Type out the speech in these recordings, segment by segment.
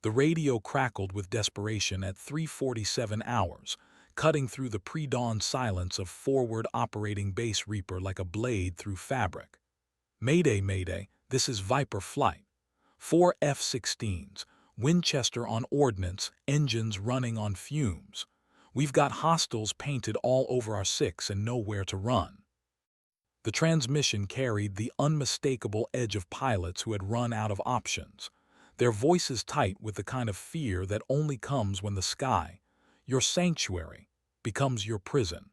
The radio crackled with desperation at 3:47 hours, cutting through the pre-dawn silence of forward operating base Reaper like a blade through fabric. Mayday, Mayday, this is Viper flight. 4 F-16s, Winchester on ordnance, engines running on fumes. We've got hostiles painted all over our six and nowhere to run. The transmission carried the unmistakable edge of pilots who had run out of options, their voices tight with the kind of fear that only comes when the sky, your sanctuary, becomes your prison.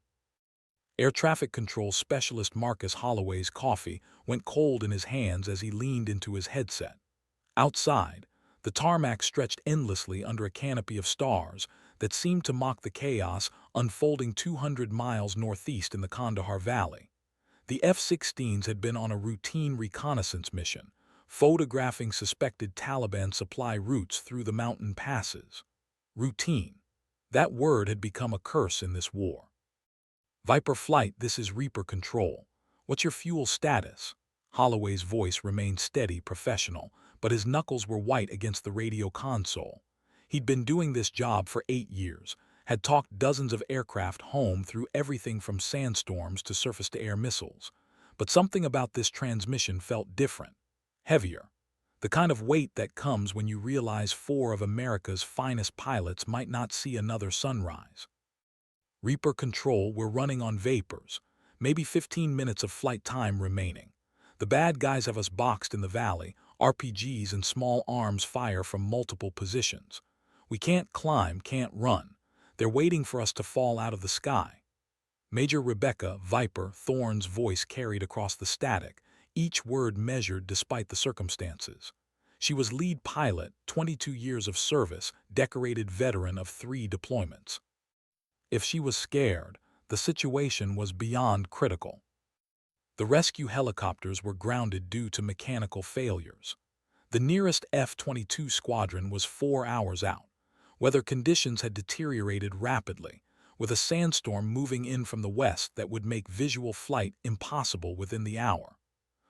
Air traffic control specialist Marcus Holloway's coffee went cold in his hands as he leaned into his headset. Outside, the tarmac stretched endlessly under a canopy of stars that seemed to mock the chaos unfolding 200 miles northeast in the Kandahar Valley. The F-16s had been on a routine reconnaissance mission, photographing suspected Taliban supply routes through the mountain passes. Routine. That word had become a curse in this war. Viper flight, this is Reaper control. What's your fuel status? Holloway's voice remained steady, professional, but his knuckles were white against the radio console. He'd been doing this job for 8 years, had talked dozens of aircraft home through everything from sandstorms to surface-to-air missiles. But something about this transmission felt different, heavier. The kind of weight that comes when you realize 4 of America's finest pilots might not see another sunrise. Reaper control, we're running on vapors. Maybe 15 minutes of flight time remaining. The bad guys have us boxed in the valley, RPGs and small arms fire from multiple positions. We can't climb, can't run. They're waiting for us to fall out of the sky. Major Rebecca Viper Thorne's voice carried across the static, each word measured despite the circumstances. She was lead pilot, 22 years of service, decorated veteran of 3 deployments. If she was scared, the situation was beyond critical. The rescue helicopters were grounded due to mechanical failures. The nearest F-22 squadron was 4 hours out. Weather conditions had deteriorated rapidly, with a sandstorm moving in from the west that would make visual flight impossible within the hour.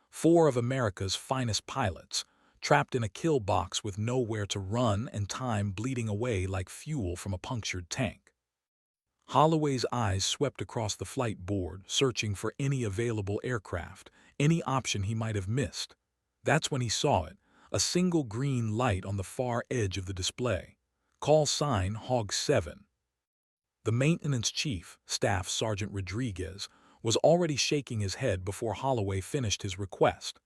4 of America's finest pilots, trapped in a kill box with nowhere to run and time bleeding away like fuel from a punctured tank. Holloway's eyes swept across the flight board, searching for any available aircraft, any option he might have missed. That's when he saw it, a single green light on the far edge of the display. Call sign Hog 7. The maintenance chief, Staff Sergeant Rodriguez, was already shaking his head before Holloway finished his request.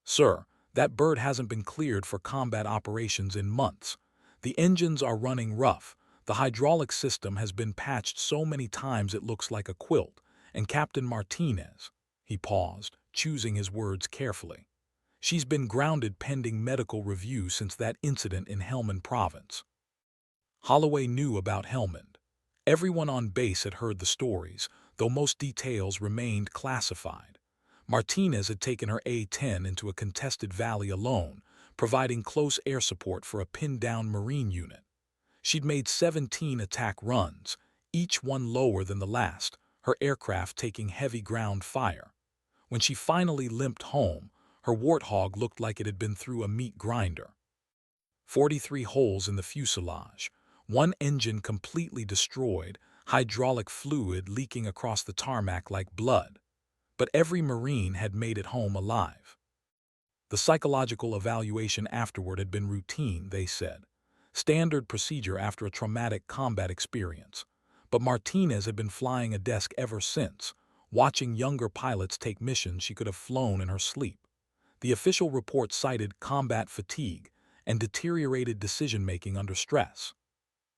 Sir, that bird hasn't been cleared for combat operations in months. The engines are running rough. The hydraulic system has been patched so many times it looks like a quilt, and Captain Martinez, he paused, choosing his words carefully. She's been grounded pending medical review since that incident in Helmand Province. Holloway knew about Helmand. Everyone on base had heard the stories, though most details remained classified. Martinez had taken her A-10 into a contested valley alone, providing close air support for a pinned-down Marine unit. She'd made 17 attack runs, each one lower than the last, her aircraft taking heavy ground fire. When she finally limped home, her Warthog looked like it had been through a meat grinder. 43 holes in the fuselage, one engine completely destroyed, hydraulic fluid leaking across the tarmac like blood. But every Marine had made it home alive. The psychological evaluation afterward had been routine, they said. Standard procedure after a traumatic combat experience. But Martinez had been flying a desk ever since, watching younger pilots take missions she could have flown in her sleep. The official report cited combat fatigue and deteriorated decision-making under stress.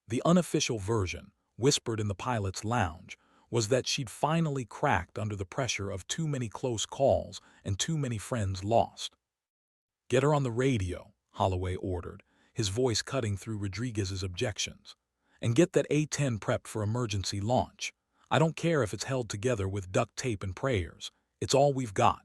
The unofficial version, whispered in the pilot's lounge, was that she'd finally cracked under the pressure of too many close calls and too many friends lost. Get her on the radio, Holloway ordered, his voice cutting through Rodriguez's objections. And get that A-10 prepped for emergency launch. I don't care if it's held together with duct tape and prayers. It's all we've got.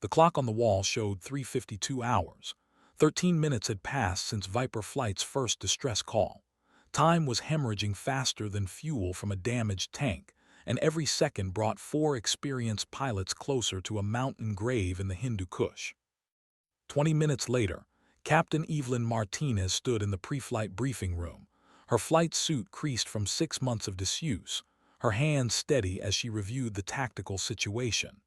The clock on the wall showed 3:52 hours. 13 minutes had passed since Viper Flight's first distress call. Time was hemorrhaging faster than fuel from a damaged tank, and every second brought 4 experienced pilots closer to a mountain grave in the Hindu Kush. 20 minutes later, Captain Evelyn Martinez stood in the pre-flight briefing room, her flight suit creased from 6 months of disuse, her hands steady as she reviewed the tactical situation.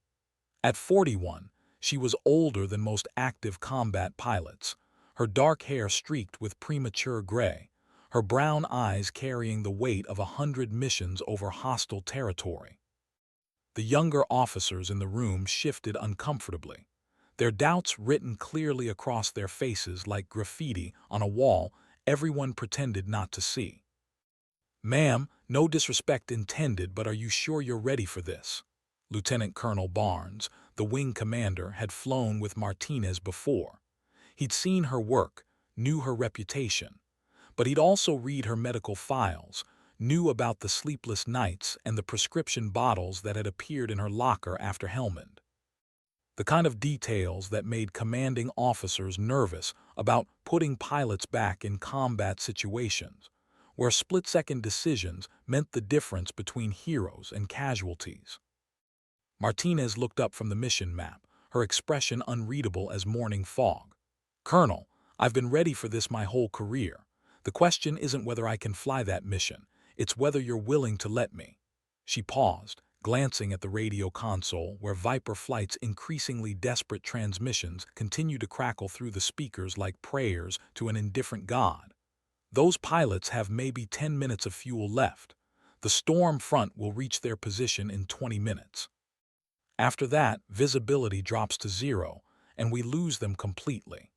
At 41, she was older than most active combat pilots, her dark hair streaked with premature gray, her brown eyes carrying the weight of 100 missions over hostile territory. The younger officers in the room shifted uncomfortably, their doubts written clearly across their faces like graffiti on a wall everyone pretended not to see. "Ma'am, no disrespect intended, but are you sure you're ready for this?" Lieutenant Colonel Barnes, the wing commander, had flown with Martinez before. He'd seen her work, knew her reputation, but he'd also read her medical files, knew about the sleepless nights and the prescription bottles that had appeared in her locker after Helmand. The kind of details that made commanding officers nervous about putting pilots back in combat situations, where split-second decisions meant the difference between heroes and casualties. Martinez looked up from the mission map, her expression unreadable as morning fog. "Colonel, I've been ready for this my whole career. The question isn't whether I can fly that mission, it's whether you're willing to let me." She paused, glancing at the radio console where Viper Flight's increasingly desperate transmissions continued to crackle through the speakers like prayers to an indifferent god. "Those pilots have maybe 10 minutes of fuel left. The storm front will reach their position in 20 minutes. After that, visibility drops to 0, and we lose them completely."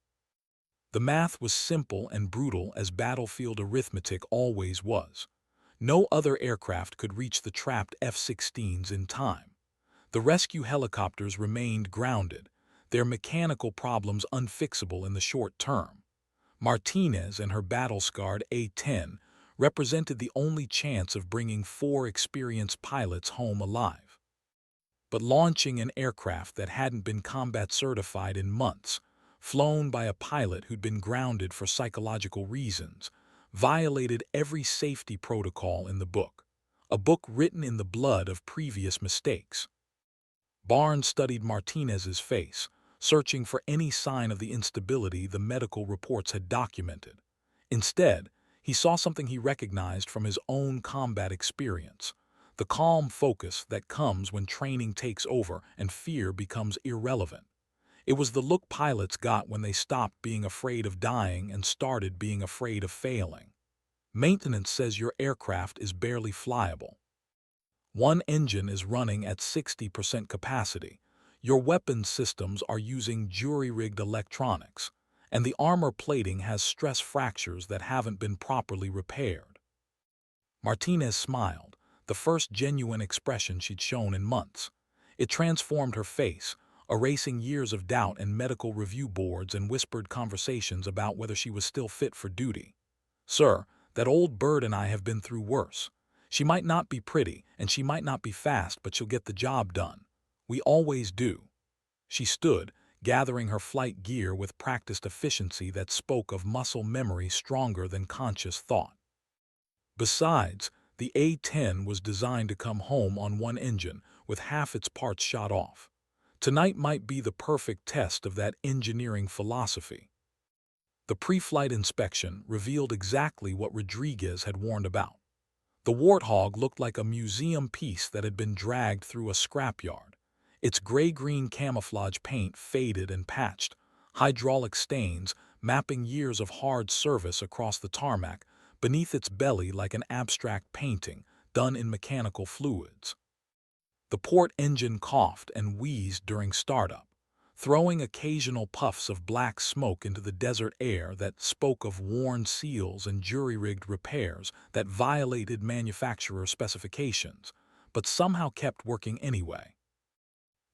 The math was simple and brutal as battlefield arithmetic always was. No other aircraft could reach the trapped F-16s in time. The rescue helicopters remained grounded, their mechanical problems unfixable in the short term. Martinez and her battle-scarred A-10 represented the only chance of bringing 4 experienced pilots home alive. But launching an aircraft that hadn't been combat certified in months, flown by a pilot who'd been grounded for psychological reasons, violated every safety protocol in the book, a book written in the blood of previous mistakes. Barnes studied Martinez's face, searching for any sign of the instability the medical reports had documented. Instead, he saw something he recognized from his own combat experience, the calm focus that comes when training takes over and fear becomes irrelevant. It was the look pilots got when they stopped being afraid of dying and started being afraid of failing. Maintenance says your aircraft is barely flyable. One engine is running at 60% capacity. Your weapons systems are using jury-rigged electronics, and the armor plating has stress fractures that haven't been properly repaired. Martinez smiled, the first genuine expression she'd shown in months. It transformed her face, erasing years of doubt and medical review boards and whispered conversations about whether she was still fit for duty. "Sir, that old bird and I have been through worse. She might not be pretty, and she might not be fast, but she'll get the job done. We always do." She stood, gathering her flight gear with practiced efficiency that spoke of muscle memory stronger than conscious thought. Besides, the A-10 was designed to come home on one engine, with half its parts shot off. Tonight might be the perfect test of that engineering philosophy. The pre-flight inspection revealed exactly what Rodriguez had warned about. The Warthog looked like a museum piece that had been dragged through a scrapyard. Its gray-green camouflage paint faded and patched, hydraulic stains mapping years of hard service across the tarmac beneath its belly like an abstract painting done in mechanical fluids. The port engine coughed and wheezed during startup, throwing occasional puffs of black smoke into the desert air that spoke of worn seals and jury-rigged repairs that violated manufacturer specifications, but somehow kept working anyway.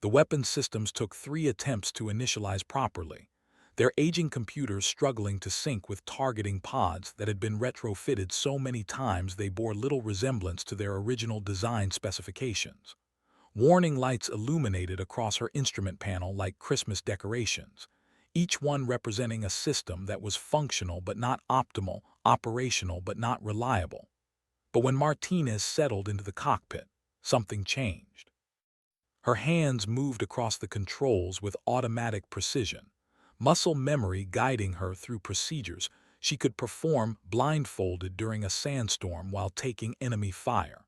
The weapons systems took 3 attempts to initialize properly, their aging computers struggling to sync with targeting pods that had been retrofitted so many times they bore little resemblance to their original design specifications. Warning lights illuminated across her instrument panel like Christmas decorations, each one representing a system that was functional but not optimal, operational but not reliable. But when Martinez settled into the cockpit, something changed. Her hands moved across the controls with automatic precision, muscle memory guiding her through procedures she could perform blindfolded during a sandstorm while taking enemy fire.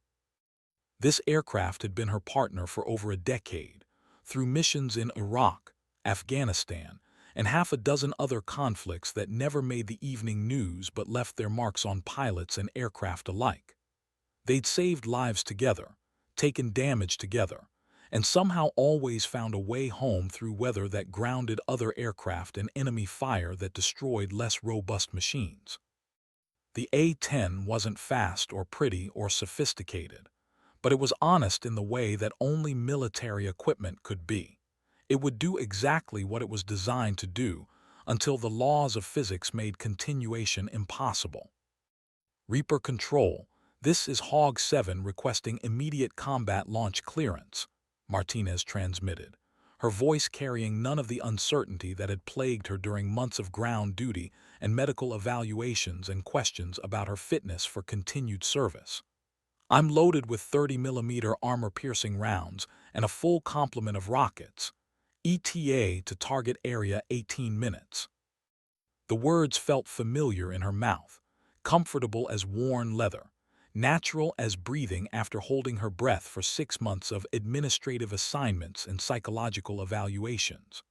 This aircraft had been her partner for over a decade, through missions in Iraq, Afghanistan, and half a dozen other conflicts that never made the evening news but left their marks on pilots and aircraft alike. They'd saved lives together, taken damage together, and somehow always found a way home through weather that grounded other aircraft and enemy fire that destroyed less robust machines. The A-10 wasn't fast or pretty or sophisticated, but it was honest in the way that only military equipment could be. It would do exactly what it was designed to do until the laws of physics made continuation impossible. Reaper Control, this is Hog 7 requesting immediate combat launch clearance, Martinez transmitted, her voice carrying none of the uncertainty that had plagued her during months of ground duty and medical evaluations and questions about her fitness for continued service. I'm loaded with 30mm armor-piercing rounds and a full complement of rockets. ETA to target area 18 minutes. The words felt familiar in her mouth, comfortable as worn leather, natural as breathing after holding her breath for 6 months of administrative assignments and psychological evaluations.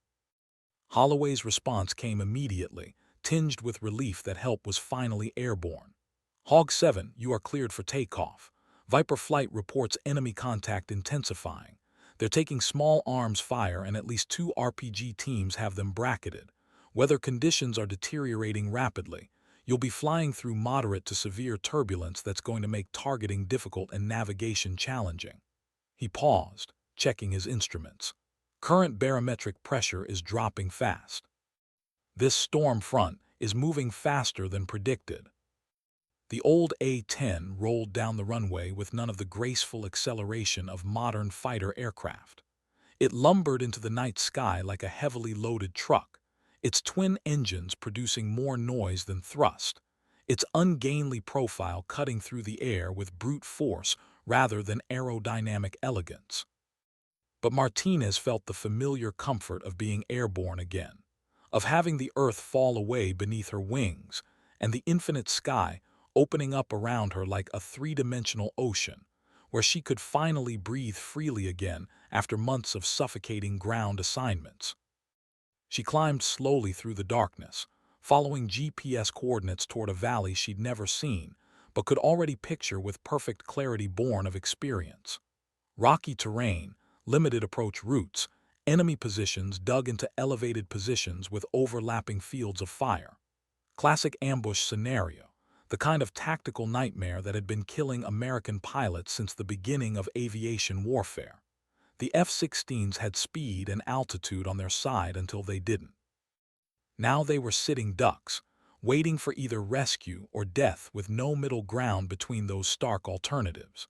Holloway's response came immediately, tinged with relief that help was finally airborne. Hog 7, you are cleared for takeoff. Viper Flight reports enemy contact intensifying. They're taking small arms fire and at least 2 RPG teams have them bracketed. Weather conditions are deteriorating rapidly. You'll be flying through moderate to severe turbulence that's going to make targeting difficult and navigation challenging. He paused, checking his instruments. Current barometric pressure is dropping fast. This storm front is moving faster than predicted. The old A-10 rolled down the runway with none of the graceful acceleration of modern fighter aircraft. It lumbered into the night sky like a heavily loaded truck, its twin engines producing more noise than thrust, its ungainly profile cutting through the air with brute force rather than aerodynamic elegance. But Martinez felt the familiar comfort of being airborne again, of having the earth fall away beneath her wings, and the infinite sky opening up around her like a three-dimensional ocean, where she could finally breathe freely again after months of suffocating ground assignments. She climbed slowly through the darkness, following GPS coordinates toward a valley she'd never seen, but could already picture with perfect clarity born of experience. Rocky terrain, limited approach routes, enemy positions dug into elevated positions with overlapping fields of fire. Classic ambush scenario, the kind of tactical nightmare that had been killing American pilots since the beginning of aviation warfare. The F-16s had speed and altitude on their side until they didn't. Now they were sitting ducks, waiting for either rescue or death with no middle ground between those stark alternatives.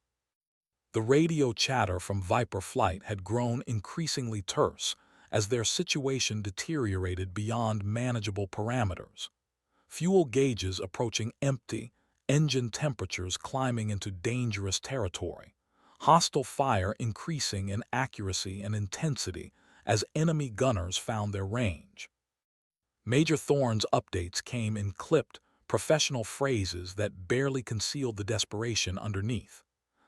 The radio chatter from Viper Flight had grown increasingly terse as their situation deteriorated beyond manageable parameters. Fuel gauges approaching empty, engine temperatures climbing into dangerous territory, hostile fire increasing in accuracy and intensity as enemy gunners found their range. Major Thorne's updates came in clipped, professional phrases that barely concealed the desperation underneath,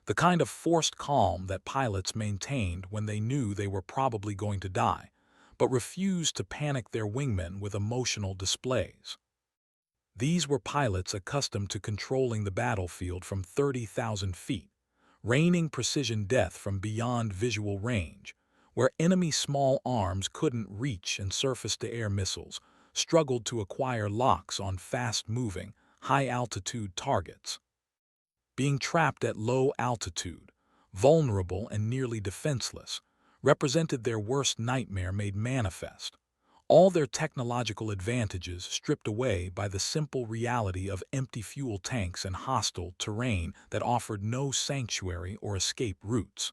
the kind of forced calm that pilots maintained when they knew they were probably going to die, but refused to panic their wingmen with emotional displays. These were pilots accustomed to controlling the battlefield from 30,000 feet, raining precision death from beyond visual range, where enemy small arms couldn't reach and surface-to-air missiles struggled to acquire locks on fast-moving, high-altitude targets. Being trapped at low altitude, vulnerable and nearly defenseless, represented their worst nightmare made manifest. All their technological advantages stripped away by the simple reality of empty fuel tanks and hostile terrain that offered no sanctuary or escape routes.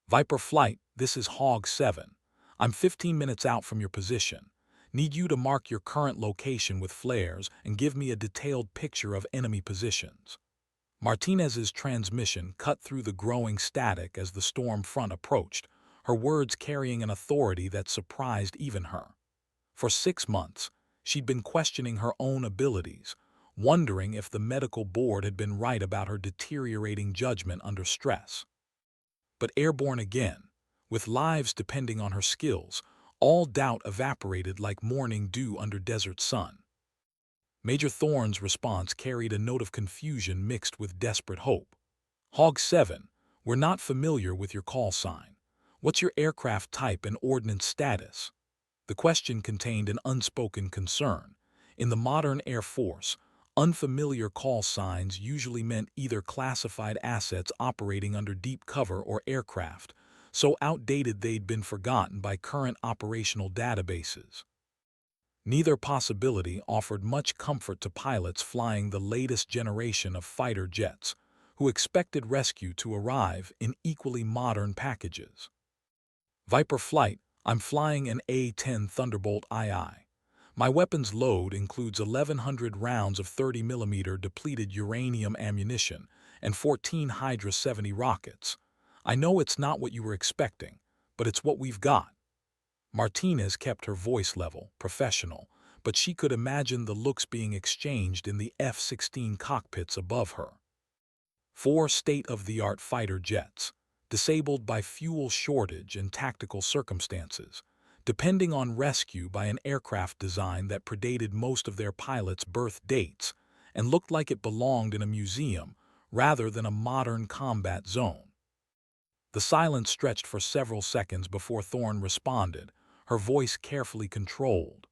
Viper Flight, this is Hog 7. I'm 15 minutes out from your position. Need you to mark your current location with flares and give me a detailed picture of enemy positions. Martinez's transmission cut through the growing static as the storm front approached, her words carrying an authority that surprised even her. For 6 months, she'd been questioning her own abilities, wondering if the medical board had been right about her deteriorating judgment under stress. But airborne again, with lives depending on her skills, all doubt evaporated like morning dew under desert sun. Major Thorne's response carried a note of confusion mixed with desperate hope. Hog 7, we're not familiar with your call sign. What's your aircraft type and ordnance status? The question contained an unspoken concern. In the modern Air Force, unfamiliar call signs usually meant either classified assets operating under deep cover or aircraft, so outdated they'd been forgotten by current operational databases. Neither possibility offered much comfort to pilots flying the latest generation of fighter jets, who expected rescue to arrive in equally modern packages. Viper Flight, I'm flying an A-10 Thunderbolt II. My weapons load includes 1,100 rounds of 30mm depleted uranium ammunition and 14 Hydra 70 rockets. I know it's not what you were expecting, but it's what we've got. Martinez kept her voice level, professional, but she could imagine the looks being exchanged in the F-16 cockpits above her. 4 state-of-the-art fighter jets, disabled by fuel shortage and tactical circumstances, depending on rescue by an aircraft design that predated most of their pilots' birth dates and looked like it belonged in a museum rather than a modern combat zone. The silence stretched for several seconds before Thorne responded, her voice carefully controlled.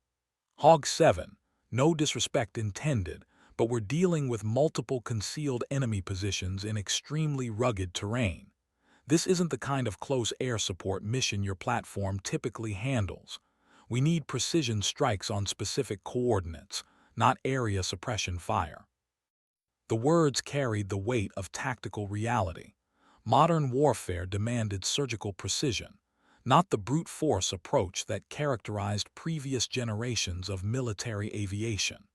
Hog 7, no disrespect intended, but we're dealing with multiple concealed enemy positions in extremely rugged terrain. This isn't the kind of close air support mission your platform typically handles. We need precision strikes on specific coordinates, not area suppression fire. The words carried the weight of tactical reality. Modern warfare demanded surgical precision, not the brute force approach that characterized previous generations of military aviation.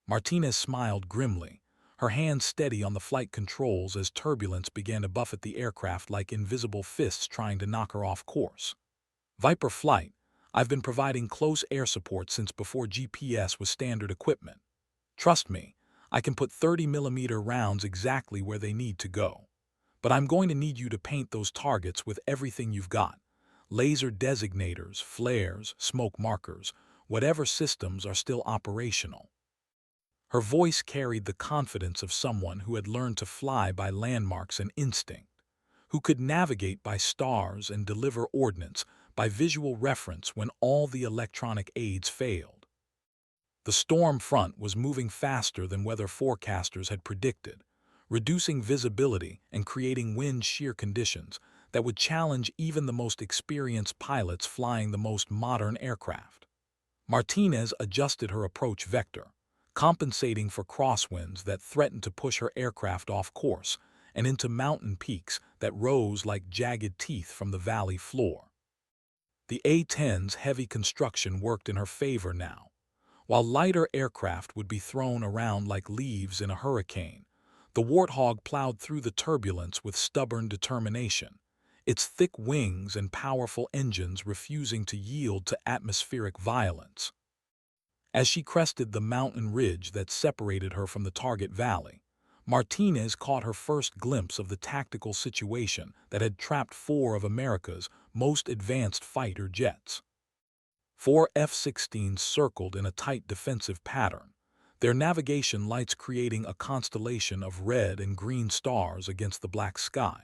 Martinez smiled grimly, her hands steady on the flight controls as turbulence began to buffet the aircraft like invisible fists trying to knock her off course. Viper Flight, I've been providing close air support since before GPS was standard equipment. Trust me, I can put 30mm rounds exactly where they need to go. But I'm going to need you to paint those targets with everything you've got. Laser designators, flares, smoke markers, whatever systems are still operational. Her voice carried the confidence of someone who had learned to fly by landmarks and instinct, who could navigate by stars and deliver ordnance by visual reference when all the electronic aids failed. The storm front was moving faster than weather forecasters had predicted, reducing visibility and creating wind shear conditions that would challenge even the most experienced pilots flying the most modern aircraft. Martinez adjusted her approach vector, compensating for crosswinds that threatened to push her aircraft off course and into mountain peaks that rose like jagged teeth from the valley floor. The A-10's heavy construction worked in her favor now. While lighter aircraft would be thrown around like leaves in a hurricane, the Warthog plowed through the turbulence with stubborn determination, its thick wings and powerful engines refusing to yield to atmospheric violence. As she crested the mountain ridge that separated her from the target valley, Martinez caught her first glimpse of the tactical situation that had trapped 4 of America's most advanced fighter jets. 4 F-16s circled in a tight defensive pattern, their navigation lights creating a constellation of red and green stars against the black sky,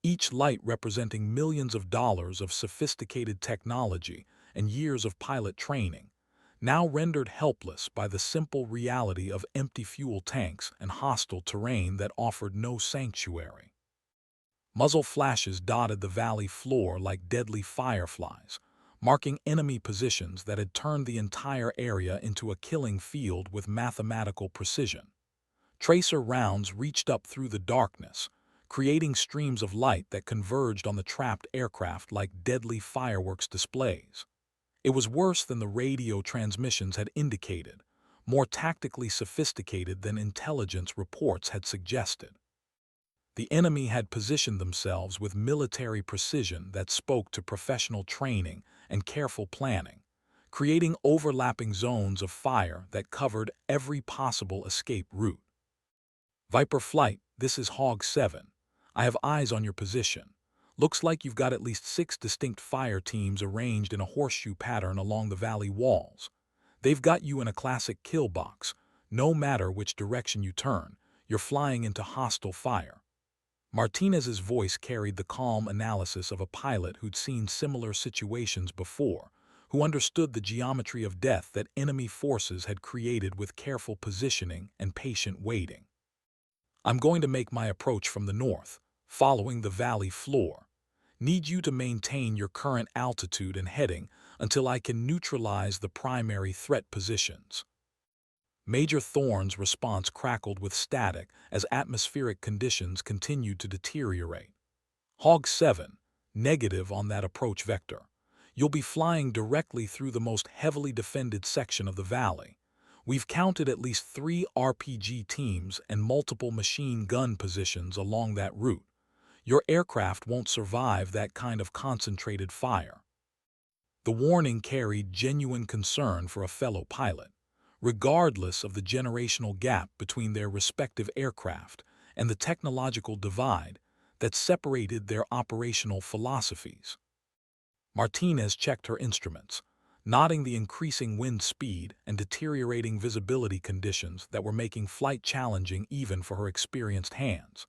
each light representing millions of dollars of sophisticated technology and years of pilot training, now rendered helpless by the simple reality of empty fuel tanks and hostile terrain that offered no sanctuary. Muzzle flashes dotted the valley floor like deadly fireflies, marking enemy positions that had turned the entire area into a killing field with mathematical precision. Tracer rounds reached up through the darkness, creating streams of light that converged on the trapped aircraft like deadly fireworks displays. It was worse than the radio transmissions had indicated, more tactically sophisticated than intelligence reports had suggested. The enemy had positioned themselves with military precision that spoke to professional training and careful planning, creating overlapping zones of fire that covered every possible escape route. Viper Flight, this is Hog 7. I have eyes on your position. Looks like you've got at least 6 distinct fire teams arranged in a horseshoe pattern along the valley walls. They've got you in a classic kill box. No matter which direction you turn, you're flying into hostile fire. Martinez's voice carried the calm analysis of a pilot who'd seen similar situations before, who understood the geometry of death that enemy forces had created with careful positioning and patient waiting. I'm going to make my approach from the north, following the valley floor. Need you to maintain your current altitude and heading until I can neutralize the primary threat positions. Major Thorne's response crackled with static as atmospheric conditions continued to deteriorate. Hog 7, negative on that approach vector. You'll be flying directly through the most heavily defended section of the valley. We've counted at least 3 RPG teams and multiple machine gun positions along that route. Your aircraft won't survive that kind of concentrated fire. The warning carried genuine concern for a fellow pilot, regardless of the generational gap between their respective aircraft and the technological divide that separated their operational philosophies. Martinez checked her instruments, noting the increasing wind speed and deteriorating visibility conditions that were making flight challenging even for her experienced hands.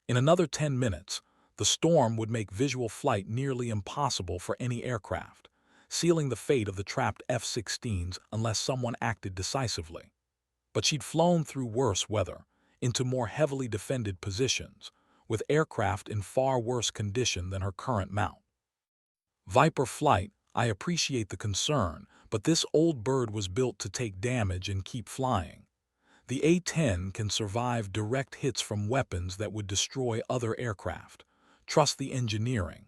In another 10 minutes, the storm would make visual flight nearly impossible for any aircraft, sealing the fate of the trapped F-16s unless someone acted decisively. But she'd flown through worse weather, into more heavily defended positions, with aircraft in far worse condition than her current mount. Viper Flight, I appreciate the concern, but this old bird was built to take damage and keep flying. The A-10 can survive direct hits from weapons that would destroy other aircraft. Trust the engineering.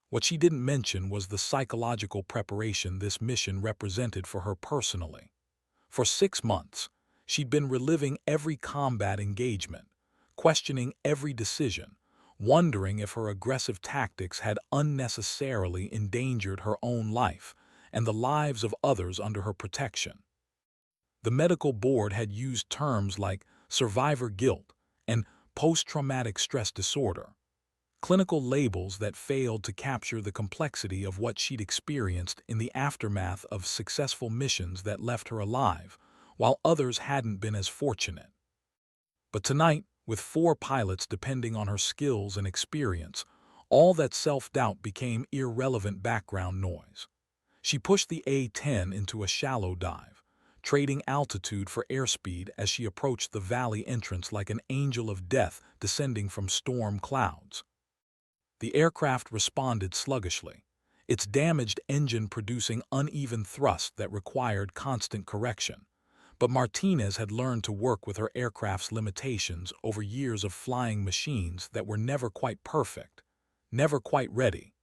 What she didn't mention was the psychological preparation this mission represented for her personally. For 6 months, she'd been reliving every combat engagement, questioning every decision, wondering if her aggressive tactics had unnecessarily endangered her own life and the lives of others under her protection. The medical board had used terms like survivor guilt and post-traumatic stress disorder, clinical labels that failed to capture the complexity of what she'd experienced in the aftermath of successful missions that left her alive, while others hadn't been as fortunate. But tonight, with 4 pilots depending on her skills and experience, all that self-doubt became irrelevant background noise. She pushed the A-10 into a shallow dive, trading altitude for airspeed as she approached the valley entrance like an angel of death descending from storm clouds. The aircraft responded sluggishly, its damaged engine producing uneven thrust that required constant correction. But Martinez had learned to work with her aircraft's limitations over years of flying machines that were never quite perfect, never quite ready,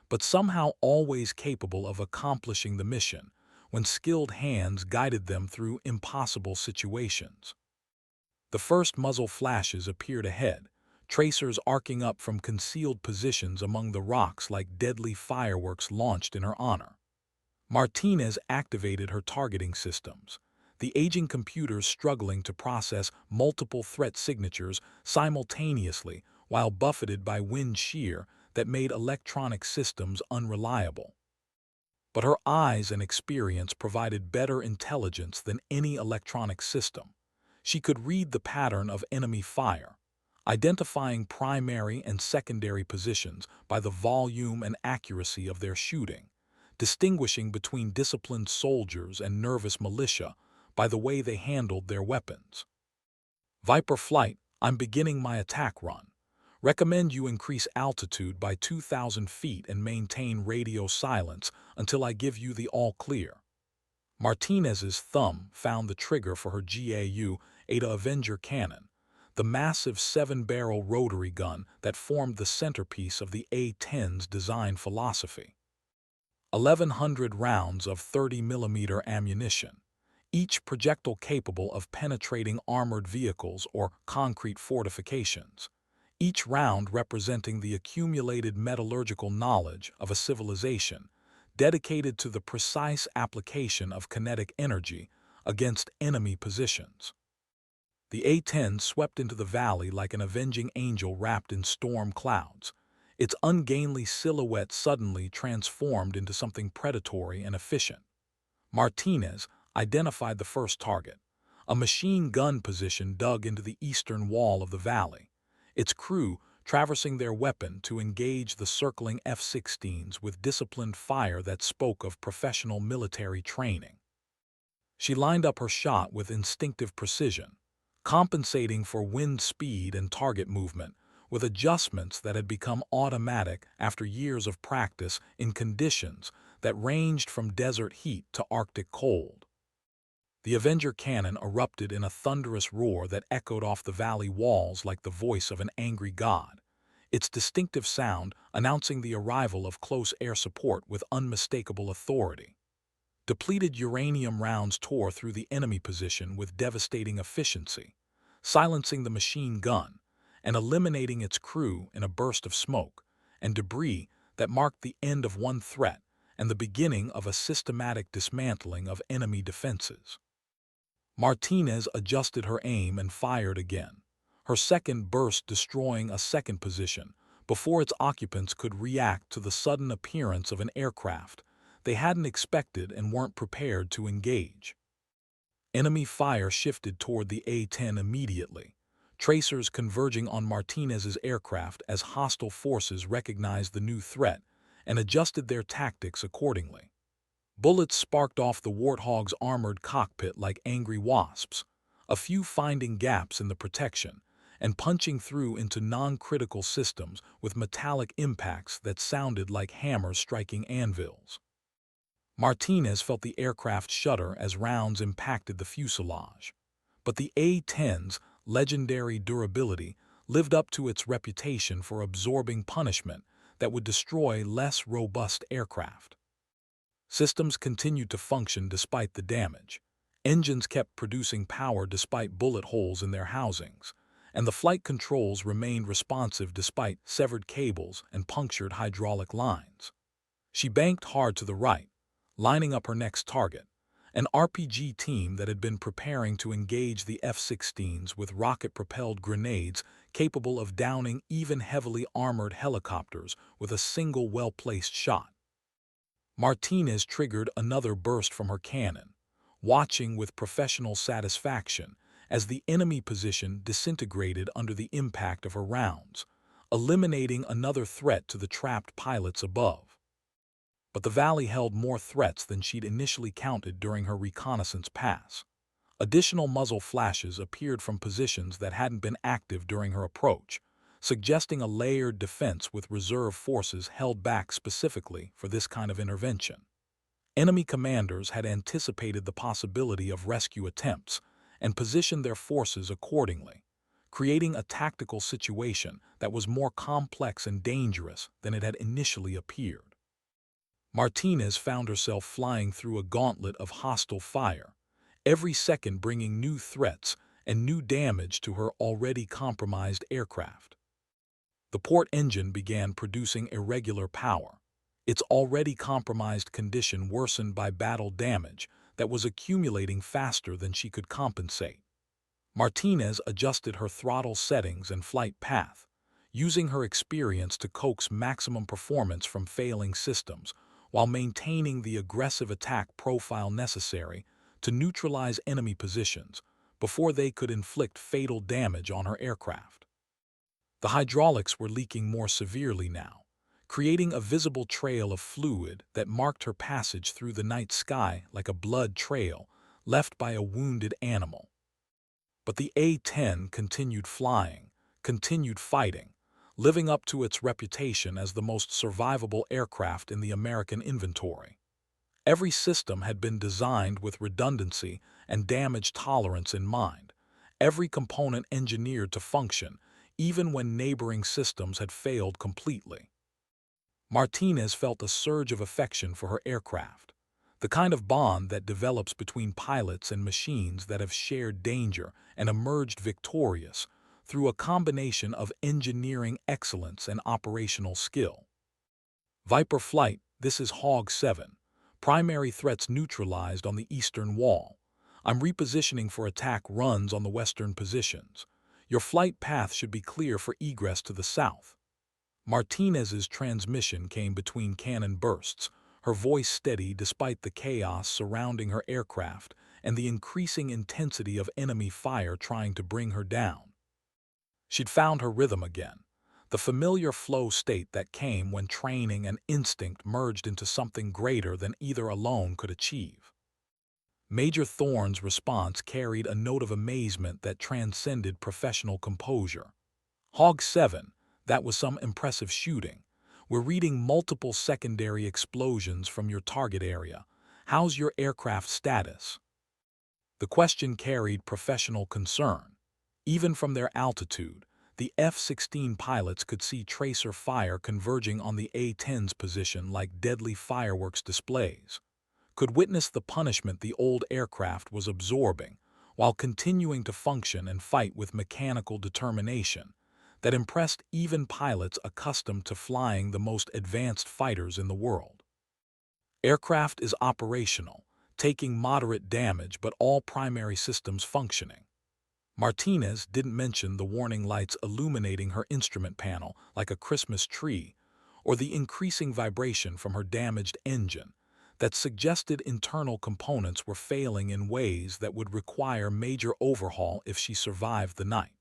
but somehow always capable of accomplishing the mission when skilled hands guided them through impossible situations. The first muzzle flashes appeared ahead, tracers arcing up from concealed positions among the rocks like deadly fireworks launched in her honor. Martinez activated her targeting systems, the aging computers struggling to process multiple threat signatures simultaneously while buffeted by wind shear that made electronic systems unreliable. But her eyes and experience provided better intelligence than any electronic system. She could read the pattern of enemy fire, identifying primary and secondary positions by the volume and accuracy of their shooting, distinguishing between disciplined soldiers and nervous militia by the way they handled their weapons. Viper Flight, I'm beginning my attack run. Recommend you increase altitude by 2,000 feet and maintain radio silence until I give you the all-clear. Martinez's thumb found the trigger for her GAU-A-10 Avenger cannon, the massive 7-barrel rotary gun that formed the centerpiece of the A-10's design philosophy. 1,100 rounds of 30mm ammunition, each projectile capable of penetrating armored vehicles or concrete fortifications, each round representing the accumulated metallurgical knowledge of a civilization dedicated to the precise application of kinetic energy against enemy positions. The A-10 swept into the valley like an avenging angel wrapped in storm clouds, its ungainly silhouette suddenly transformed into something predatory and efficient. Martinez identified the first target, a machine gun position dug into the eastern wall of the valley, its crew traversing their weapon to engage the circling F-16s with disciplined fire that spoke of professional military training. She lined up her shot with instinctive precision, compensating for wind speed and target movement with adjustments that had become automatic after years of practice in conditions that ranged from desert heat to Arctic cold. The Avenger cannon erupted in a thunderous roar that echoed off the valley walls like the voice of an angry god, its distinctive sound announcing the arrival of close air support with unmistakable authority. Depleted uranium rounds tore through the enemy position with devastating efficiency, silencing the machine gun and eliminating its crew in a burst of smoke and debris that marked the end of one threat and the beginning of a systematic dismantling of enemy defenses. Martinez adjusted her aim and fired again, her second burst destroying a second position before its occupants could react to the sudden appearance of an aircraft they hadn't expected and weren't prepared to engage. Enemy fire shifted toward the A-10 immediately, tracers converging on Martinez's aircraft as hostile forces recognized the new threat and adjusted their tactics accordingly. Bullets sparked off the Warthog's armored cockpit like angry wasps, a few finding gaps in the protection and punching through into non-critical systems with metallic impacts that sounded like hammers striking anvils. Martinez felt the aircraft shudder as rounds impacted the fuselage, but the A-10's legendary durability lived up to its reputation for absorbing punishment that would destroy less robust aircraft. Systems continued to function despite the damage. Engines kept producing power despite bullet holes in their housings, and the flight controls remained responsive despite severed cables and punctured hydraulic lines. She banked hard to the right, lining up her next target, an RPG team that had been preparing to engage the F-16s with rocket-propelled grenades capable of downing even heavily armored helicopters with a single well-placed shot. Martinez triggered another burst from her cannon, watching with professional satisfaction as the enemy position disintegrated under the impact of her rounds, eliminating another threat to the trapped pilots above. But the valley held more threats than she'd initially counted during her reconnaissance pass. Additional muzzle flashes appeared from positions that hadn't been active during her approach, suggesting a layered defense with reserve forces held back specifically for this kind of intervention. Enemy commanders had anticipated the possibility of rescue attempts and positioned their forces accordingly, creating a tactical situation that was more complex and dangerous than it had initially appeared. Martinez found herself flying through a gauntlet of hostile fire, every second bringing new threats and new damage to her already compromised aircraft. The port engine began producing irregular power, its already compromised condition worsened by battle damage that was accumulating faster than she could compensate. Martinez adjusted her throttle settings and flight path, using her experience to coax maximum performance from failing systems, while maintaining the aggressive attack profile necessary to neutralize enemy positions before they could inflict fatal damage on her aircraft. The hydraulics were leaking more severely now, creating a visible trail of fluid that marked her passage through the night sky like a blood trail left by a wounded animal. But the A-10 continued flying, continued fighting, living up to its reputation as the most survivable aircraft in the American inventory. Every system had been designed with redundancy and damage tolerance in mind, every component engineered to function, even when neighboring systems had failed completely. Martinez felt a surge of affection for her aircraft, the kind of bond that develops between pilots and machines that have shared danger and emerged victorious through a combination of engineering excellence and operational skill. Viper flight This is Hog 7. Primary threats neutralized on the eastern wall. I'm repositioning for attack runs on the western positions. Your flight path should be clear for egress to the south. Martinez's transmission came between cannon bursts, her voice steady despite the chaos surrounding her aircraft and the increasing intensity of enemy fire trying to bring her down. She'd found her rhythm again, the familiar flow state that came when training and instinct merged into something greater than either alone could achieve. Major Thorne's response carried a note of amazement that transcended professional composure. Hog 7, that was some impressive shooting. We're reading multiple secondary explosions from your target area. How's your aircraft status? The question carried professional concern. Even from their altitude, the F-16 pilots could see tracer fire converging on the A-10's position like deadly fireworks displays. Could witness the punishment the old aircraft was absorbing while continuing to function and fight with mechanical determination that impressed even pilots accustomed to flying the most advanced fighters in the world. Aircraft is operational, taking moderate damage but all primary systems functioning. Martinez didn't mention the warning lights illuminating her instrument panel like a Christmas tree or the increasing vibration from her damaged engine that suggested internal components were failing in ways that would require major overhaul if she survived the night.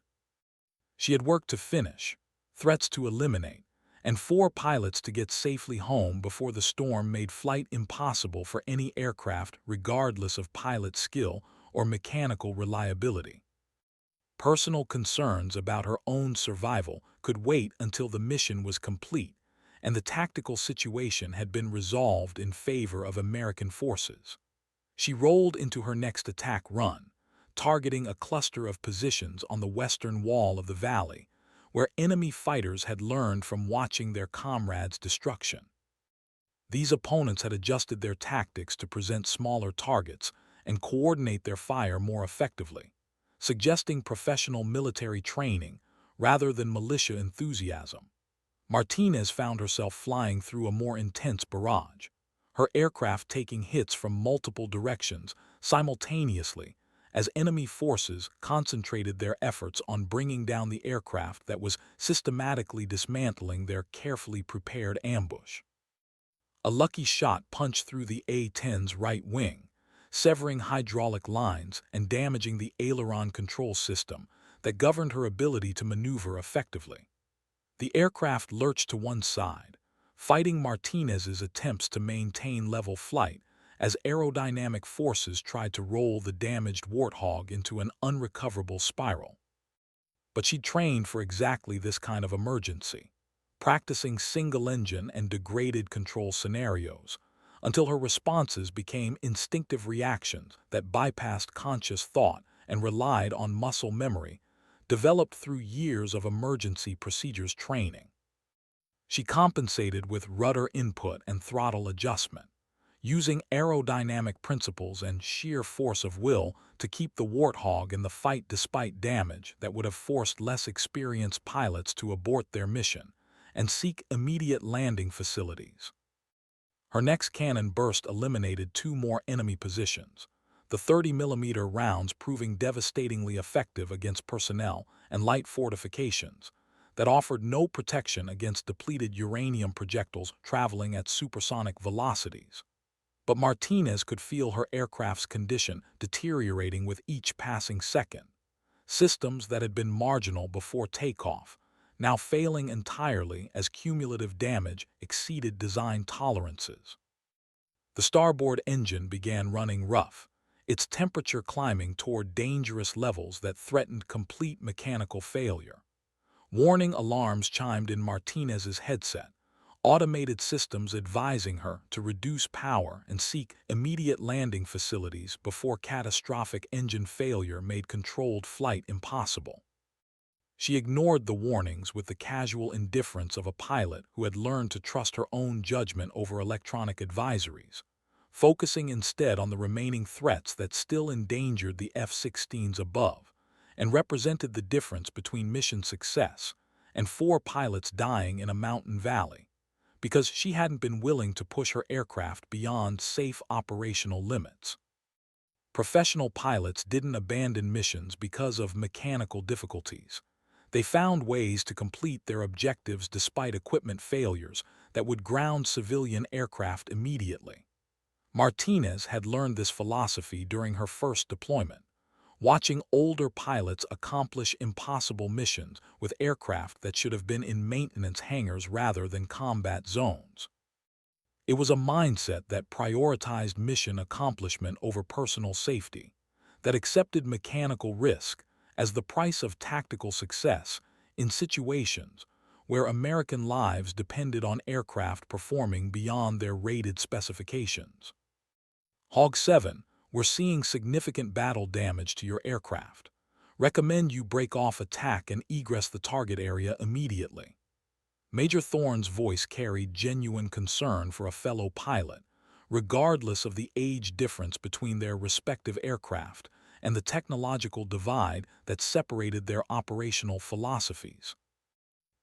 She had work to finish, threats to eliminate, and 4 pilots to get safely home before the storm made flight impossible for any aircraft regardless of pilot skill or mechanical reliability. Personal concerns about her own survival could wait until the mission was complete and the tactical situation had been resolved in favor of American forces. She rolled into her next attack run, targeting a cluster of positions on the western wall of the valley, where enemy fighters had learned from watching their comrades' destruction. These opponents had adjusted their tactics to present smaller targets and coordinate their fire more effectively, suggesting professional military training rather than militia enthusiasm. Martinez found herself flying through a more intense barrage, her aircraft taking hits from multiple directions simultaneously as enemy forces concentrated their efforts on bringing down the aircraft that was systematically dismantling their carefully prepared ambush. A lucky shot punched through the A-10's right wing, severing hydraulic lines and damaging the aileron control system that governed her ability to maneuver effectively. The aircraft lurched to one side, fighting Martinez's attempts to maintain level flight as aerodynamic forces tried to roll the damaged Warthog into an unrecoverable spiral. But she trained for exactly this kind of emergency, practicing single-engine and degraded control scenarios until her responses became instinctive reactions that bypassed conscious thought and relied on muscle memory developed through years of emergency procedures training. She compensated with rudder input and throttle adjustment, using aerodynamic principles and sheer force of will to keep the Warthog in the fight despite damage that would have forced less experienced pilots to abort their mission and seek immediate landing facilities. Her next cannon burst eliminated 2 more enemy positions, the 30mm rounds proving devastatingly effective against personnel and light fortifications that offered no protection against depleted uranium projectiles traveling at supersonic velocities. But Martinez could feel her aircraft's condition deteriorating with each passing second. Systems that had been marginal before takeoff, now failing entirely as cumulative damage exceeded design tolerances. The starboard engine began running rough, its temperature climbing toward dangerous levels that threatened complete mechanical failure. Warning alarms chimed in Martinez's headset, automated systems advising her to reduce power and seek immediate landing facilities before catastrophic engine failure made controlled flight impossible. She ignored the warnings with the casual indifference of a pilot who had learned to trust her own judgment over electronic advisories, focusing instead on the remaining threats that still endangered the F-16s above and represented the difference between mission success and 4 pilots dying in a mountain valley, because she hadn't been willing to push her aircraft beyond safe operational limits. Professional pilots didn't abandon missions because of mechanical difficulties. They found ways to complete their objectives despite equipment failures that would ground civilian aircraft immediately. Martinez had learned this philosophy during her first deployment, watching older pilots accomplish impossible missions with aircraft that should have been in maintenance hangars rather than combat zones. It was a mindset that prioritized mission accomplishment over personal safety, that accepted mechanical risk as the price of tactical success in situations where American lives depended on aircraft performing beyond their rated specifications. Hog 7, we're seeing significant battle damage to your aircraft. Recommend you break off attack and egress the target area immediately. Major Thorne's voice carried genuine concern for a fellow pilot, regardless of the age difference between their respective aircraft and the technological divide that separated their operational philosophies.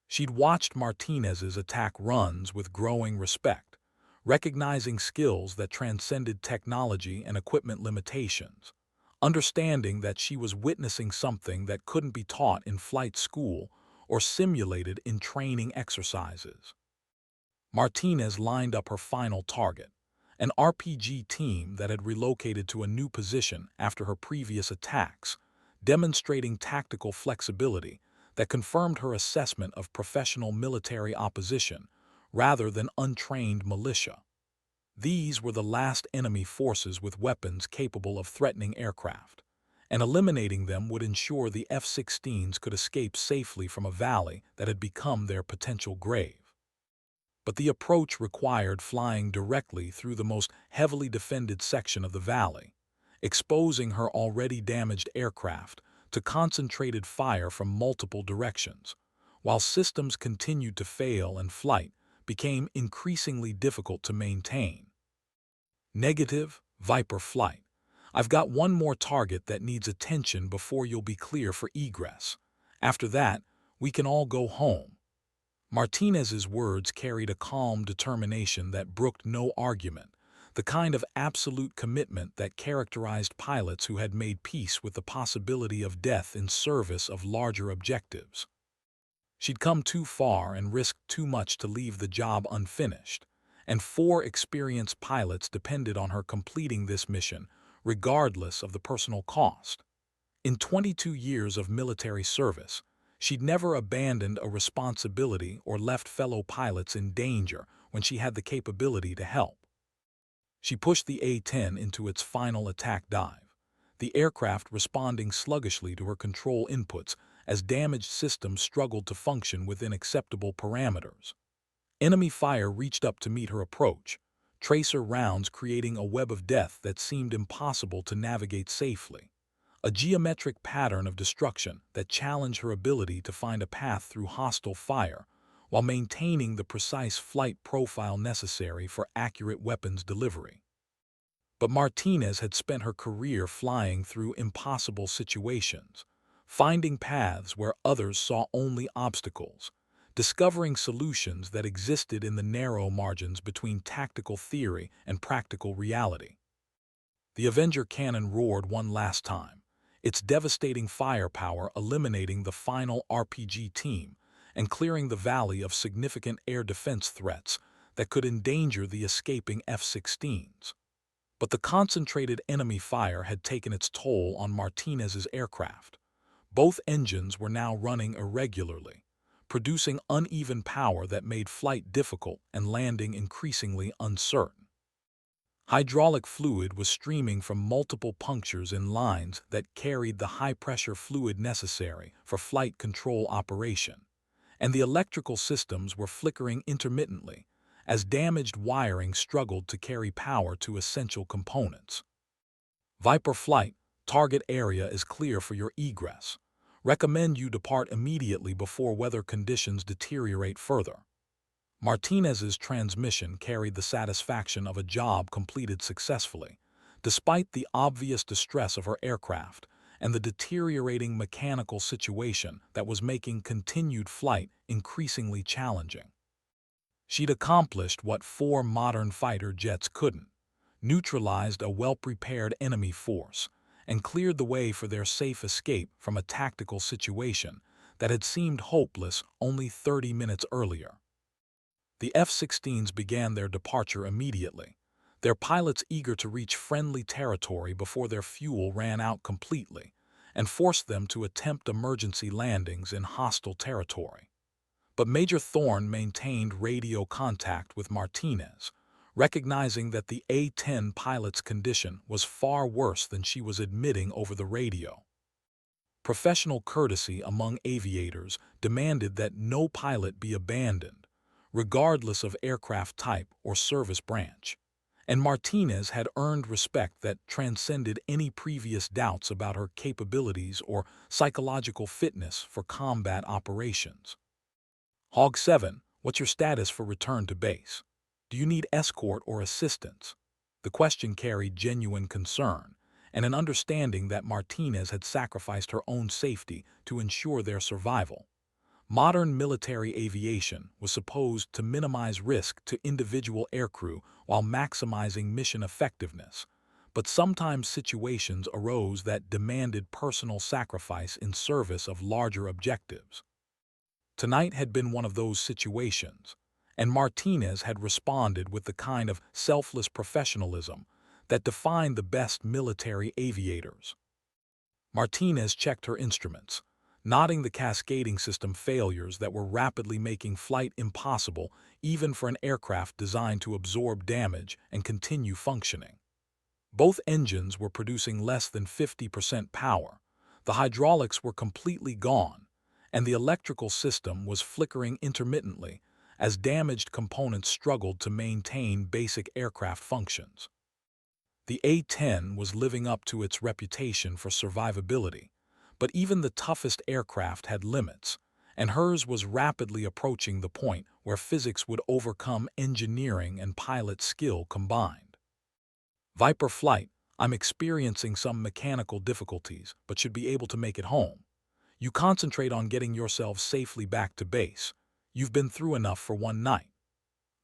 She'd watched Martinez's attack runs with growing respect, recognizing skills that transcended technology and equipment limitations, understanding that she was witnessing something that couldn't be taught in flight school or simulated in training exercises. Martinez lined up her final target, an RPG team that had relocated to a new position after her previous attacks, demonstrating tactical flexibility that confirmed her assessment of professional military opposition rather than untrained militia. These were the last enemy forces with weapons capable of threatening aircraft, and eliminating them would ensure the F-16s could escape safely from a valley that had become their potential grave. But the approach required flying directly through the most heavily defended section of the valley, exposing her already damaged aircraft to concentrated fire from multiple directions, while systems continued to fail and flight became increasingly difficult to maintain. Negative, Viper flight. I've got one more target that needs attention before you'll be clear for egress. After that, we can all go home. Martinez's words carried a calm determination that brooked no argument, the kind of absolute commitment that characterized pilots who had made peace with the possibility of death in service of larger objectives. She'd come too far and risked too much to leave the job unfinished, and 4 experienced pilots depended on her completing this mission, regardless of the personal cost. In 22 years of military service, she'd never abandoned a responsibility or left fellow pilots in danger when she had the capability to help. She pushed the A-10 into its final attack dive, the aircraft responding sluggishly to her control inputs as damaged systems struggled to function within acceptable parameters. Enemy fire reached up to meet her approach, tracer rounds creating a web of death that seemed impossible to navigate safely, a geometric pattern of destruction that challenged her ability to find a path through hostile fire while maintaining the precise flight profile necessary for accurate weapons delivery. But Martinez had spent her career flying through impossible situations, finding paths where others saw only obstacles, discovering solutions that existed in the narrow margins between tactical theory and practical reality. The Avenger cannon roared one last time, its devastating firepower eliminating the final RPG team and clearing the valley of significant air defense threats that could endanger the escaping F-16s. But the concentrated enemy fire had taken its toll on Martinez's aircraft. Both engines were now running irregularly, producing uneven power that made flight difficult and landing increasingly uncertain. Hydraulic fluid was streaming from multiple punctures in lines that carried the high-pressure fluid necessary for flight control operation, and the electrical systems were flickering intermittently as damaged wiring struggled to carry power to essential components. Viper flight, target area is clear for your egress. Recommend you depart immediately before weather conditions deteriorate further. Martinez's transmission carried the satisfaction of a job completed successfully, despite the obvious distress of her aircraft and the deteriorating mechanical situation that was making continued flight increasingly challenging. She'd accomplished what 4 modern fighter jets couldn't, neutralized a well-prepared enemy force, and cleared the way for their safe escape from a tactical situation that had seemed hopeless only 30 minutes earlier. The F-16s began their departure immediately, their pilots eager to reach friendly territory before their fuel ran out completely and forced them to attempt emergency landings in hostile territory. But Major Thorne maintained radio contact with Martinez, recognizing that the A-10 pilot's condition was far worse than she was admitting over the radio. Professional courtesy among aviators demanded that no pilot be abandoned, regardless of aircraft type or service branch, and Martinez had earned respect that transcended any previous doubts about her capabilities or psychological fitness for combat operations. Hog 7, what's your status for return to base? Do you need escort or assistance? The question carried genuine concern and an understanding that Martinez had sacrificed her own safety to ensure their survival. Modern military aviation was supposed to minimize risk to individual aircrew while maximizing mission effectiveness, but sometimes situations arose that demanded personal sacrifice in service of larger objectives. Tonight had been one of those situations, and Martinez had responded with the kind of selfless professionalism that defined the best military aviators. Martinez checked her instruments, noting the cascading system failures that were rapidly making flight impossible even for an aircraft designed to absorb damage and continue functioning. Both engines were producing less than 50% power, the hydraulics were completely gone, and the electrical system was flickering intermittently as damaged components struggled to maintain basic aircraft functions. The A-10 was living up to its reputation for survivability, but even the toughest aircraft had limits, and hers was rapidly approaching the point where physics would overcome engineering and pilot skill combined. Viper Flight, I'm experiencing some mechanical difficulties, but should be able to make it home. You concentrate on getting yourselves safely back to base. You've been through enough for one night.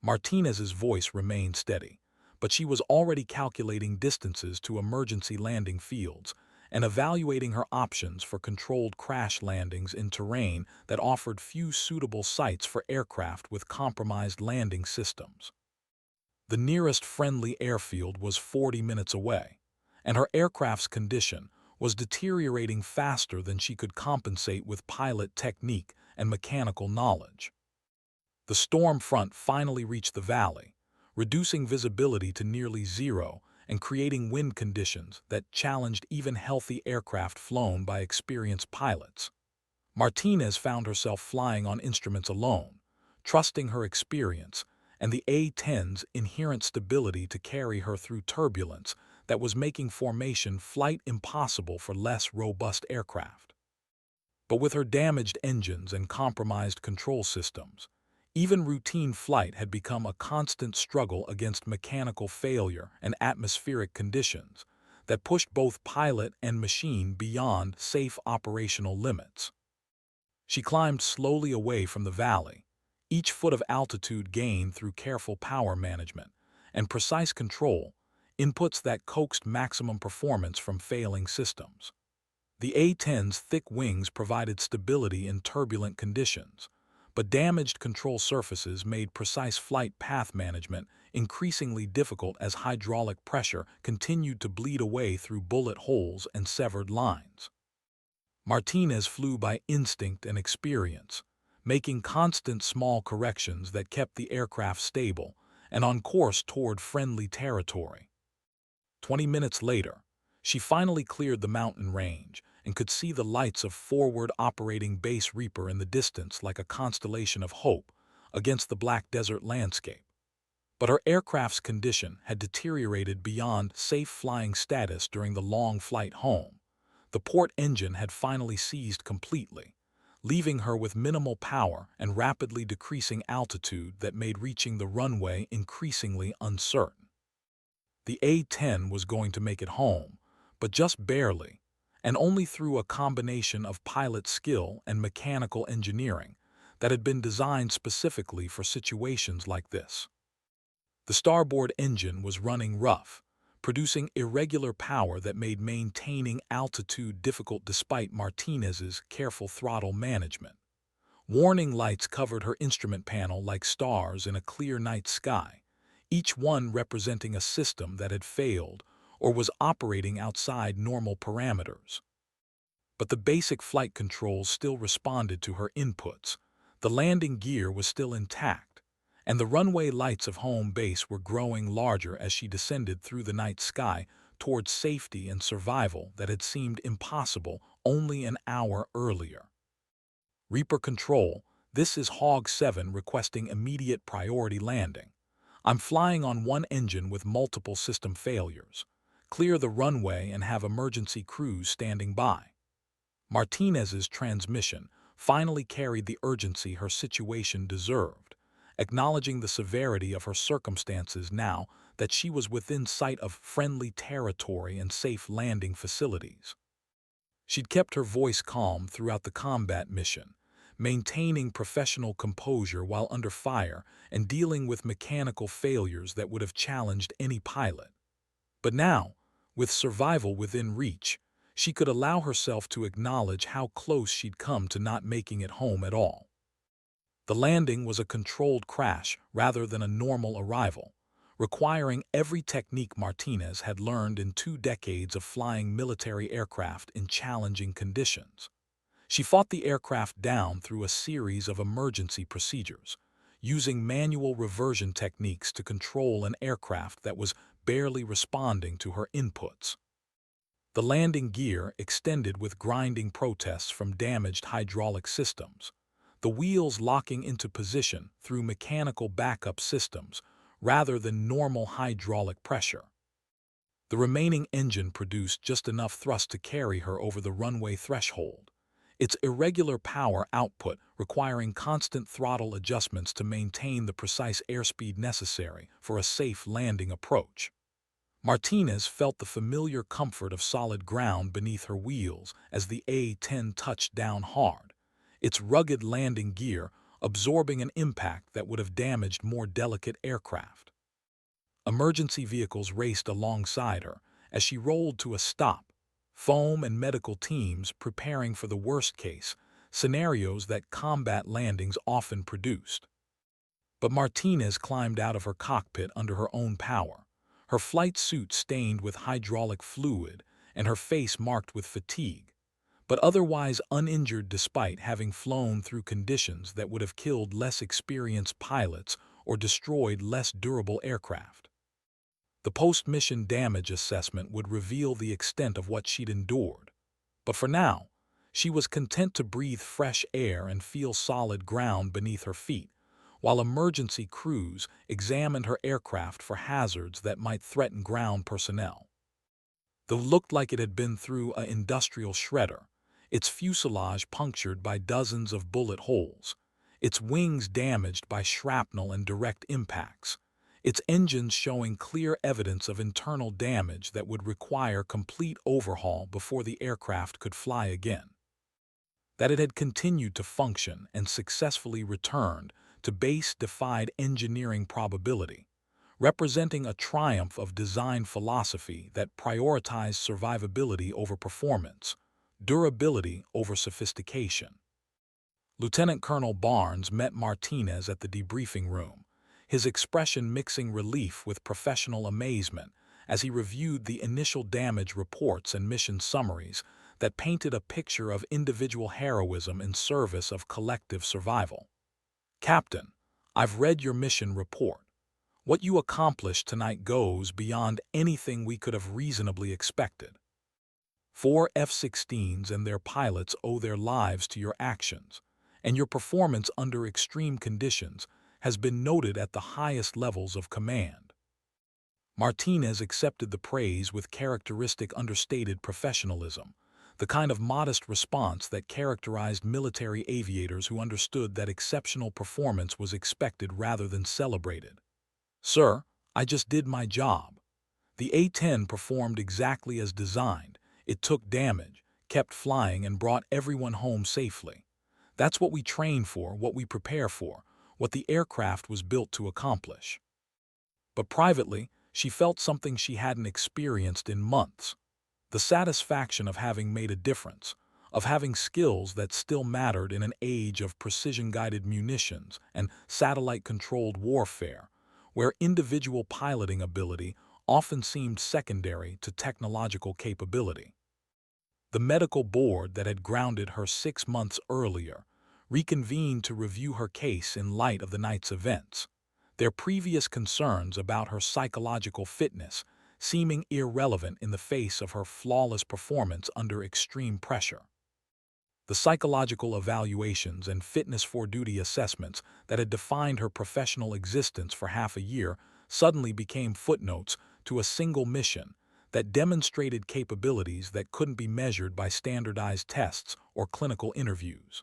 Martinez's voice remained steady, but she was already calculating distances to emergency landing fields and evaluating her options for controlled crash landings in terrain that offered few suitable sites for aircraft with compromised landing systems. The nearest friendly airfield was 40 minutes away, and her aircraft's condition was deteriorating faster than she could compensate with pilot technique and mechanical knowledge. The storm front finally reached the valley, reducing visibility to nearly zero and creating wind conditions that challenged even healthy aircraft flown by experienced pilots. Martinez found herself flying on instruments alone, trusting her experience and the A-10's inherent stability to carry her through turbulence that was making formation flight impossible for less robust aircraft. But with her damaged engines and compromised control systems, even routine flight had become a constant struggle against mechanical failure and atmospheric conditions that pushed both pilot and machine beyond safe operational limits. She climbed slowly away from the valley, each foot of altitude gained through careful power management and precise control, inputs that coaxed maximum performance from failing systems. The A-10's thick wings provided stability in turbulent conditions, but damaged control surfaces made precise flight path management increasingly difficult as hydraulic pressure continued to bleed away through bullet holes and severed lines. Martinez flew by instinct and experience, making constant small corrections that kept the aircraft stable and on course toward friendly territory. 20 minutes later, she finally cleared the mountain range and could see the lights of forward operating Base Reaper in the distance like a constellation of hope against the black desert landscape. But her aircraft's condition had deteriorated beyond safe flying status during the long flight home. The port engine had finally seized completely, leaving her with minimal power and rapidly decreasing altitude that made reaching the runway increasingly uncertain. The A-10 was going to make it home, but just barely, and only through a combination of pilot skill and mechanical engineering that had been designed specifically for situations like this. The starboard engine was running rough, producing irregular power that made maintaining altitude difficult despite Martinez's careful throttle management. Warning lights covered her instrument panel like stars in a clear night sky, each one representing a system that had failed or was operating outside normal parameters. But the basic flight controls still responded to her inputs. The landing gear was still intact, and the runway lights of home base were growing larger as she descended through the night sky towards safety and survival that had seemed impossible only an hour earlier. Reaper Control, this is Hog 7 requesting immediate priority landing. I'm flying on one engine with multiple system failures. Clear the runway and have emergency crews standing by. Martinez's transmission finally carried the urgency her situation deserved, acknowledging the severity of her circumstances now that she was within sight of friendly territory and safe landing facilities. She'd kept her voice calm throughout the combat mission, maintaining professional composure while under fire and dealing with mechanical failures that would have challenged any pilot. But now, with survival within reach, she could allow herself to acknowledge how close she'd come to not making it home at all. The landing was a controlled crash rather than a normal arrival, requiring every technique Martinez had learned in 2 decades of flying military aircraft in challenging conditions. She fought the aircraft down through a series of emergency procedures, using manual reversion techniques to control an aircraft that was barely responding to her inputs. The landing gear extended with grinding protests from damaged hydraulic systems, the wheels locking into position through mechanical backup systems rather than normal hydraulic pressure. The remaining engine produced just enough thrust to carry her over the runway threshold, its irregular power output requiring constant throttle adjustments to maintain the precise airspeed necessary for a safe landing approach. Martinez felt the familiar comfort of solid ground beneath her wheels as the A-10 touched down hard, its rugged landing gear absorbing an impact that would have damaged more delicate aircraft. Emergency vehicles raced alongside her as she rolled to a stop, foam and medical teams preparing for the worst-case scenarios that combat landings often produced. But Martinez climbed out of her cockpit under her own power, her flight suit stained with hydraulic fluid and her face marked with fatigue, but otherwise uninjured despite having flown through conditions that would have killed less experienced pilots or destroyed less durable aircraft. The post-mission damage assessment would reveal the extent of what she'd endured, but for now, she was content to breathe fresh air and feel solid ground beneath her feet, while emergency crews examined her aircraft for hazards that might threaten ground personnel. Though looked like it had been through an industrial shredder, its fuselage punctured by dozens of bullet holes, its wings damaged by shrapnel and direct impacts, its engines showing clear evidence of internal damage that would require complete overhaul before the aircraft could fly again. That it had continued to function and successfully returned to base defied engineering probability, representing a triumph of design philosophy that prioritized survivability over performance, durability over sophistication. Lieutenant Colonel Barnes met Martinez at the debriefing room, his expression mixing relief with professional amazement as he reviewed the initial damage reports and mission summaries that painted a picture of individual heroism in service of collective survival. "Captain, I've read your mission report. What you accomplished tonight goes beyond anything we could have reasonably expected. 4 F-16s and their pilots owe their lives to your actions, and your performance under extreme conditions has been noted at the highest levels of command." Martinez accepted the praise with characteristic understated professionalism, the kind of modest response that characterized military aviators who understood that exceptional performance was expected rather than celebrated. "Sir, I just did my job. The A-10 performed exactly as designed. It took damage, kept flying, and brought everyone home safely. That's what we train for, what we prepare for, what the aircraft was built to accomplish. But privately, she felt something she hadn't experienced in months. The satisfaction of having made a difference, of having skills that still mattered in an age of precision-guided munitions and satellite-controlled warfare, where individual piloting ability often seemed secondary to technological capability. The medical board that had grounded her 6 months earlier reconvened to review her case in light of the night's events, their previous concerns about her psychological fitness seeming irrelevant in the face of her flawless performance under extreme pressure. The psychological evaluations and fitness for duty assessments that had defined her professional existence for half a year suddenly became footnotes to a single mission that demonstrated capabilities that couldn't be measured by standardized tests or clinical interviews.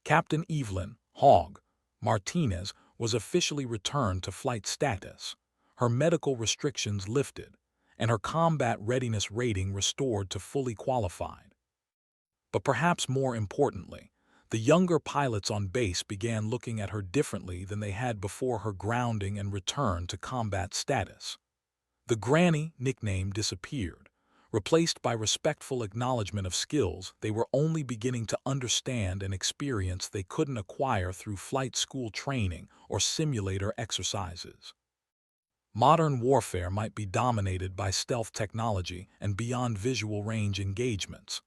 Captain Evelyn Hogg Martinez was officially returned to flight status, her medical restrictions lifted, and her combat readiness rating restored to fully qualified. But perhaps more importantly, the younger pilots on base began looking at her differently than they had before her grounding and return to combat status. The Granny nickname disappeared, replaced by respectful acknowledgement of skills they were only beginning to understand and experience they couldn't acquire through flight school training or simulator exercises. Modern warfare might be dominated by stealth technology and beyond visual range engagements,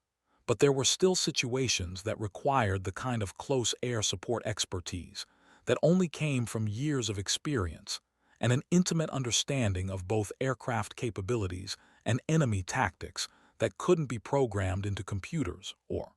but there were still situations that required the kind of close air support expertise that only came from years of experience and an intimate understanding of both aircraft capabilities and enemy tactics that couldn't be programmed into computers or